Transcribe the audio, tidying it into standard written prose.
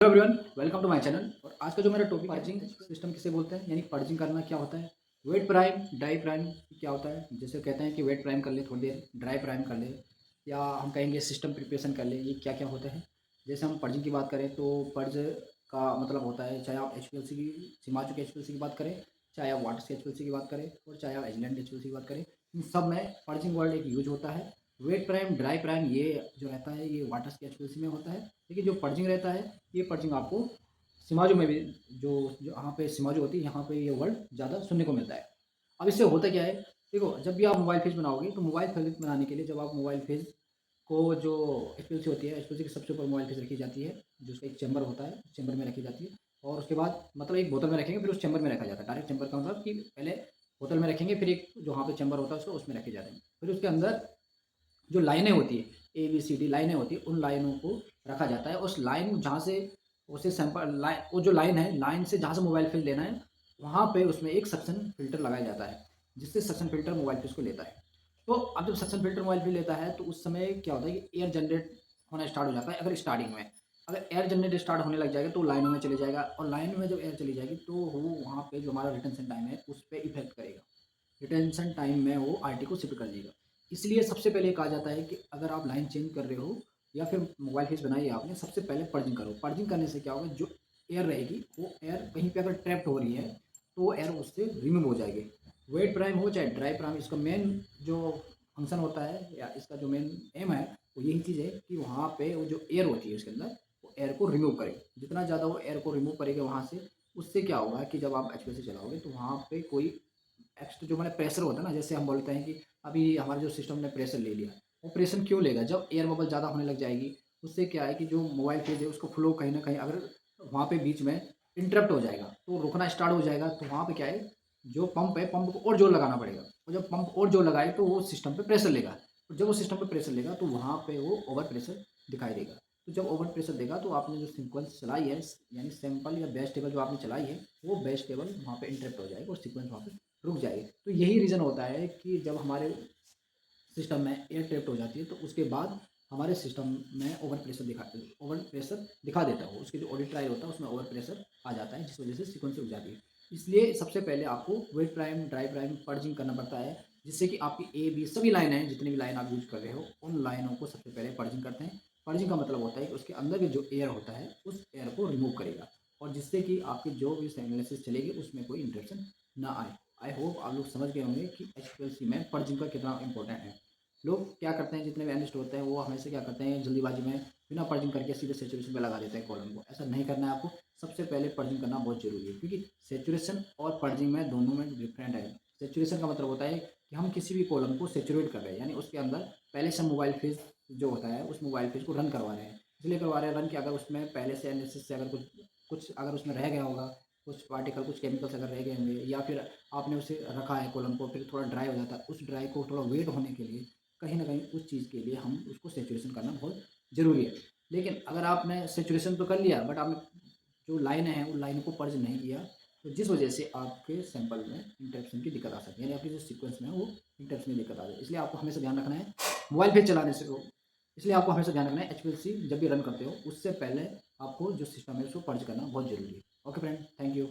Hello everyone, welcome to my channel. और आज का जो मेरा टॉपिक पर्जिंग सिस्टम किसे बोलते हैं, यानी पर्जिंग करना क्या होता है। वेट प्राइम, ड्राई प्राइम क्या होता है। जैसे कहते हैं कि वेट प्राइम कर ले थोड़ी देर, ड्राई प्राइम कर ले, या हम कहेंगे सिस्टम प्रिपरेशन कर ले। ये क्या क्या होता है। जैसे हम पर्जिंग की बात करें तो पर्ज का मतलब होता है, चाहे आप एचपीएलसी की सिमाचो के एचपीएलसी की बात करें, चाहे आप वाटर्स के एचपीएलसी की बात करें, और चाहे आप एजलैंड एचपीएलसी की बात करें, इन सब में पर्जिंग वर्ड एक यूज होता है। वेट प्राइम, ड्राई प्राइम ये जो रहता है ये वाटर्स के एचपीएलसी में होता है। लेकिन जो पर्जिंग रहता है, ये पर्जिंग आपको सिमाजो में भी, जो जो यहाँ पे सिमाजो होती है, यहाँ पे ये वर्ड ज़्यादा सुनने को मिलता है। अब इससे होता क्या है, देखो जब भी आप मोबाइल फेस बनाओगे तो मोबाइल फेस बनाने के लिए जब आप मोबाइल फेस को, जो एचपीएलसी होती है, एचपीएलसी की सबसे ऊपर मोबाइल फेस रखी जाती है, जो उसका एक चैम्बर होता है, चैम्बर में रखी जाती है। और उसके बाद मतलब एक बोतल में रखेंगे, फिर उस चैम्बर में रखा जाता है। डायरेक्ट चैम्बर का मतलब कि पहले बोतल में रखेंगे, फिर एक जो वहाँ पे चैम्बर होता है उसको उसमें रखे जाते हैं। फिर उसके अंदर जो लाइनें होती है, ए बी सी डी लाइनें होती है, उन लाइनों को रखा जाता है। उस लाइन जहाँ से उसे सैंपल लाइन, वो जो लाइन है, लाइन से जहाँ से मोबाइल फेस लेना है, वहाँ पे उसमें एक सक्शन फिल्टर लगाया जाता है, जिससे सक्शन फिल्टर मोबाइल फेस को लेता है। तो अब जब सक्शन फिल्टर मोबाइल फेस लेता है तो उस समय क्या होता है कि एयर जनरेट होना स्टार्ट हो जाता है। अगर स्टार्टिंग में अगर एयर जनरेट स्टार्ट होने लग जाएगा तो लाइनों में चले जाएगा, और लाइन में जब एयर चली जाएगी तो वो वहाँ पे जो हमारा रिटेंशन टाइम है उस पर इफेक्ट करेगा। रिटेंशन टाइम में वो आरटी को शिफ्ट कर देगा। इसलिए सबसे पहले ये कहा जाता है कि अगर आप लाइन चेंज कर रहे हो या फिर मोबाइल फेस बनाई है आपने, सबसे पहले पर्जिंग करो। पर्जिंग करने से क्या होगा, जो एयर रहेगी वो एयर कहीं पे अगर ट्रैप्ड हो रही है तो वो एयर उससे रिमूव हो जाएगी। वेट प्राइम हो चाहे ड्राई प्राइम, इसका मेन जो फंक्शन होता है या इसका जो मेन एम है वो यही चीज़ है कि वहाँ पे वो जो एयर होती है उसके अंदर, वो एयर को रिमूव करे। जितना ज़्यादा वो एयर को रिमूव करेगा वहाँ से, उससे क्या होगा कि जब आप एचपीएलसी चलाओगे तो वहाँ पे कोई एक्स्ट्रा जो हमारा प्रेशर होता है ना, जैसे हम बोलते हैं कि अभी हमारे जो सिस्टम ने प्रेशर ले लिया, वो प्रेशर क्यों लेगा, जब एयर बबल ज़्यादा होने लग जाएगी। उससे क्या है कि जो मोबाइल फेज है उसको फ्लो कहीं ना कहीं अगर वहाँ पे बीच में इंटरप्ट हो जाएगा तो रुकना स्टार्ट हो जाएगा। तो वहाँ पे क्या है, जो पंप है, पंप को और जोर लगाना पड़ेगा, और जब पंप और जोर लगाए तो वो सिस्टम पे प्रेशर लेगा। और जब वो सिस्टम पे प्रेशर लेगा तो वहाँ पे वो ओवर प्रेशर दिखाई देगा। तो जब ओवर प्रेशर देगा तो आपने जो सीक्वेंस चलाई है, यानी सैंपल या बेस टेबल जो आपने चलाई है, वो बेस टेबल वहाँ पे इंटरप्ट हो जाएगा और सीक्वेंस वहाँ पे रुक जाएगी। तो यही रीज़न होता है कि जब हमारे सिस्टम में एयर ट्रैप्ड हो जाती है तो उसके बाद हमारे सिस्टम में ओवर प्रेशर दिखा देता है। उसके जो ऑडिट ट्रायल होता है उसमें ओवर प्रेशर आ जाता है, जिस वजह से सीक्वेंस रुक जाती है। इसलिए सबसे पहले आपको wet prime, dry prime, purging करना पड़ता है, जिससे कि आपकी ए बी सभी लाइन हैं, जितनी भी लाइन आप यूज कर रहे हो उन लाइनों को सबसे पहले पर्जिंग करते हैं। पर्जिंग का मतलब होता है कि उसके अंदर के जो एयर होता है उस एयर को रिमूव करेगा, और जिससे कि आपकी जो भी एनालिसिस चलेगी उसमें कोई इंटरप्शन ना आए। आई होप आप लोग समझ गए होंगे कि एचपीएलसी में पर्जिंग का कितना इंपॉर्टेंट है। लोग क्या करते हैं, जितने भी एनालिस्ट होते हैं वो हमेशा क्या करते हैं, जल्दीबाजी में बिना पर्जिंग करके सीधे सेचुरेशन पे लगा देते हैं कॉलम को। ऐसा नहीं करना है आपको। सबसे पहले पर्जिंग करना बहुत जरूरी है, क्योंकि सेचुरेशन और पर्जिंग में दोनों में डिफरेंट है। सेचुरेशन का मतलब होता है कि हम किसी भी कॉलम को सेचुरेट कर रहे हैं, यानी उसके अंदर पहले से मोबाइल फेज जो होता है उस मोबाइल फेज को रन करवा रहे हैं। इसलिए करवा रहे हैं रन कि अगर उसमें पहले से एनालिसिस से अगर कुछ कुछ अगर उसमें रह गया होगा, कुछ पार्टिकल, कुछ केमिकल्स अगर रह गए होंगे, या फिर आपने उसे रखा है कॉलम को, फिर थोड़ा ड्राई हो जाता है, उस ड्राई को थोड़ा वेट होने के लिए कहीं न कहीं उस चीज़ के लिए हम उसको सैचुरेशन करना बहुत ज़रूरी है। लेकिन अगर आपने सैचुरेशन तो कर लिया, बट आपने जो लाइनें हैं उन लाइनों को पर्ज नहीं किया, तो जिस वजह से आपके सैंपल में इंटरप्शन की दिक्कत आ सकती है, यानी आपकी जो सीक्वेंस में है वो इंटरप्शन की दिक्कत आ जाए। इसलिए आपको हमेशा ध्यान रखना है मोबाइल पे चलाने से को, इसलिए आपको हमेशा ध्यान रखना है एचपीएलसी जब भी रन करते हो उससे पहले आपको जो सिस्टम है उसको पर्ज करना बहुत ज़रूरी है। Okay friend, thank you.